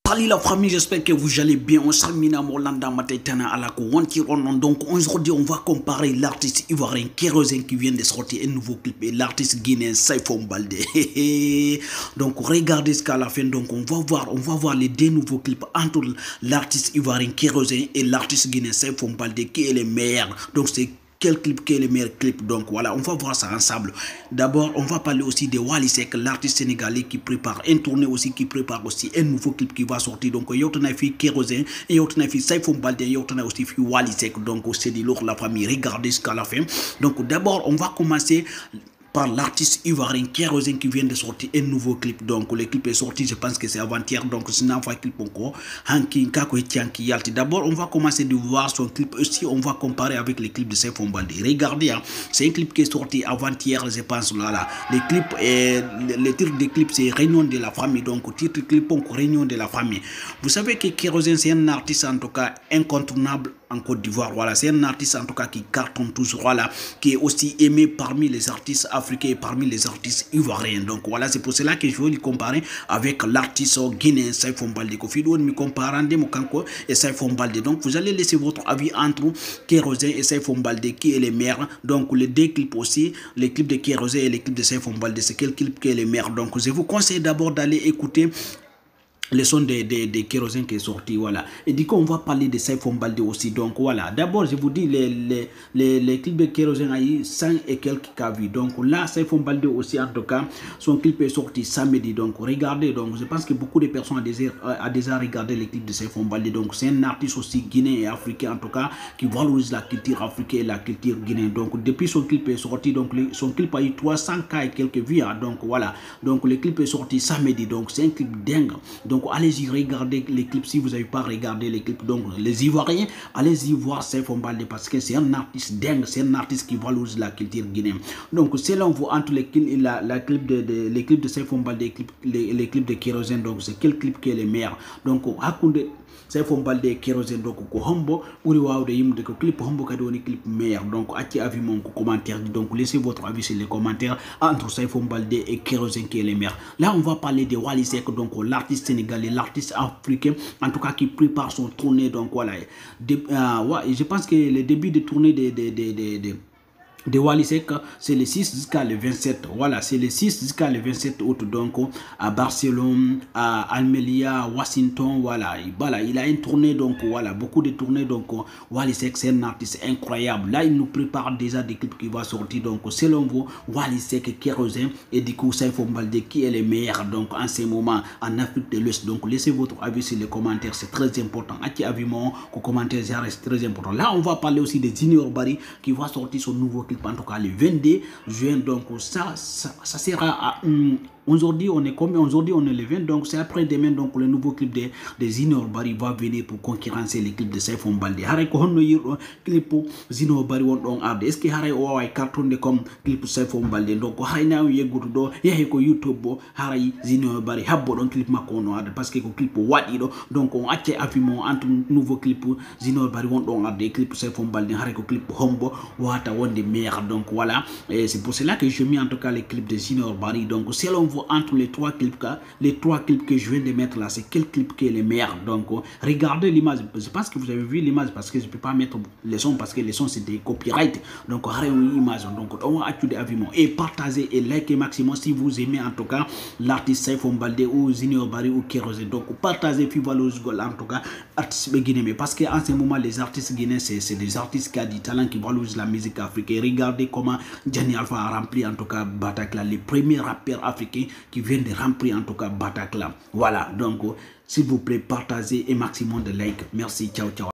Salut la famille, j'espère que vous allez bien. On s'amène à Molanda Matetana à la Kouantiron. Donc aujourd'hui, on va comparer l'artiste ivoirien Kérosène qui vient de sortir un nouveau clip et l'artiste guinéen Saifou Baldé. Donc regardez ce qu'à la fin. Donc on va voir les deux nouveaux clips entre l'artiste ivoirien Kérosène et l'artiste guinéen Saifou Baldé qui est le meilleur. Donc c'est quel clip qui est le meilleur clip. Donc voilà, on va voir ça ensemble. D'abord, on va parler aussi de Wally Seck, l'artiste sénégalais qui prépare une tournée aussi, qui prépare aussi un nouveau clip qui va sortir. Donc, il y a aussi fait Kérosène, et il y a aussi fait Saifou Baldé, il y a aussi fait Wally Seck. Donc, c'est de l'autre la famille. Regardez ce qu'à la fin. Donc, d'abord, on va commencer par l'artiste ivoirien Kérosène qui vient de sortir un nouveau clip. Donc le clip est sorti, je pense que c'est avant-hier, donc c'est un clip encore. D'abord, on va commencer de voir son clip aussi, on va comparer avec les clips de Saifou Baldé. Regardez, hein, c'est un clip qui est sorti avant-hier, je pense, là. Le titre du clip, c'est Réunion de la famille, donc titre du clip, Réunion de la famille. Vous savez que Kérosène, c'est un artiste en tout cas incontournable en Côte d'Ivoire. Voilà, c'est un artiste en tout cas qui cartonne toujours, voilà, qui est aussi aimé parmi les artistes africains et parmi les artistes ivoiriens. Donc voilà, c'est pour cela que je veux le comparer avec l'artiste guinéen Saifou Baldé. Et Saifou Baldé. Donc vous allez laisser votre avis entre Kérosène et Saifou Baldé, qui est le meilleur. Donc les deux clips aussi, les clips de Kérosène et les clips de Saifou Baldé, c'est quel clip qui est le meilleur. Donc je vous conseille d'abord d'aller écouter le son de Kérosène qui est sorti, voilà. Et du coup, on va parler de Saifou Baldé aussi. Donc voilà, d'abord, je vous dis, les clips de Kérosène a eu 100 et quelques vues. Donc là, Saifou Baldé aussi, en tout cas, son clip est sorti samedi. Donc regardez, donc je pense que beaucoup de personnes ont déjà regardé les clips de Saifou Baldé. Donc c'est un artiste aussi guinéen et africain, en tout cas, qui valorise la culture africaine et la culture guinéenne. Donc depuis son clip est sorti, donc son clip a eu 300K et quelques vues. Hein, donc voilà, donc le clip est sorti samedi. Donc c'est un clip dingue. Donc allez-y regarder les clips si vous n'avez pas regardé les clips. Donc les Ivoiriens, allez-y voir Saifou Baldé parce que c'est un artiste dingue, c'est un artiste qui valorise la culture guinéenne. Donc selon vous, entre les clips de Saifou Baldé et les clips de Kérosène, donc c'est quel clip qui est le meilleur. Donc Hakounde Saifou Baldé Kérosène, donc ko hombo uri wawde yimde ko clip hombo kadi woni clip meilleur. Donc acci avis mon commentaire, donc laissez votre avis sur les commentaires entre Saifou Baldé et Kérosène qui est le meilleur. Là on va parler de Wally Seck, donc l'artiste sénégalais, l'artiste africain, en tout cas qui prépare son tournée. Donc voilà, je pense que le début de tournée de Wally Seck, c'est le 6 jusqu'à le 27. Voilà, c'est le 6 jusqu'à le 27 août. Donc, à Barcelone, à Almeria, Washington, voilà. Il a une tournée, donc voilà, beaucoup de tournées. Donc, Wally Seck, c'est un artiste incroyable. Là, il nous prépare déjà des clips qui vont sortir. Donc, selon vous, Wally Seck, Kérosène et du coup, Saifou Baldé, qui est le meilleur, donc, en ce moment, en Afrique de l'Ouest. Donc, laissez votre avis sur les commentaires, c'est très important. Avis mon commentaire, c'est très important. Là, on va parler aussi de Junior Barry qui va sortir son nouveau clip, en tout cas le 22 juin. Donc ça sera à aujourd'hui on est combien? Aujourd'hui on est le 20, donc c'est après demain. Donc le nouveau clip de Junior Barry va venir pour concurrencer les clips de Saifou Baldé. Haray ko honno yirdo clip Junior Barry won don arde, est ce que haray o way cartonde comme clip Saifou Baldé. Donc haray na yegguto do yahi ko YouTube bo haray Junior Barry habbo don clip makko no arde parce que ko clip wadi do. Donc on acce affimo entre nouveau clip Junior Barry won don arde clip Saifou Baldé, haray ko clip hombo wata wonde meilleur. Donc voilà, et c'est pour cela que je mets en tout cas les clips de Junior Barry. Donc selon vous, entre les trois clips que je viens de mettre là, c'est quel clip qui est le meilleur. Donc regardez l'image, je pense que vous avez vu l'image parce que je ne peux pas mettre les sons parce que les sons c'est des copyright. Donc regardez l'image, donc on va activer avis et partagez et likez maximum si vous aimez en tout cas l'artiste Saifou Baldé ou Junior Barry ou Kérosène. Donc partagez puis valorise en tout cas artistes guinéens, parce qu'en ce moment les artistes guinéens c'est des artistes qui ont du talent, qui valorisent la musique africaine. Regardez comment Gianni Alpha a rempli en tout cas Bataclan, les premiers rappeurs africains qui viennent de remplir en tout cas Bataclan. Voilà, donc s'il vous plaît partagez et maximum de likes. Merci, ciao ciao.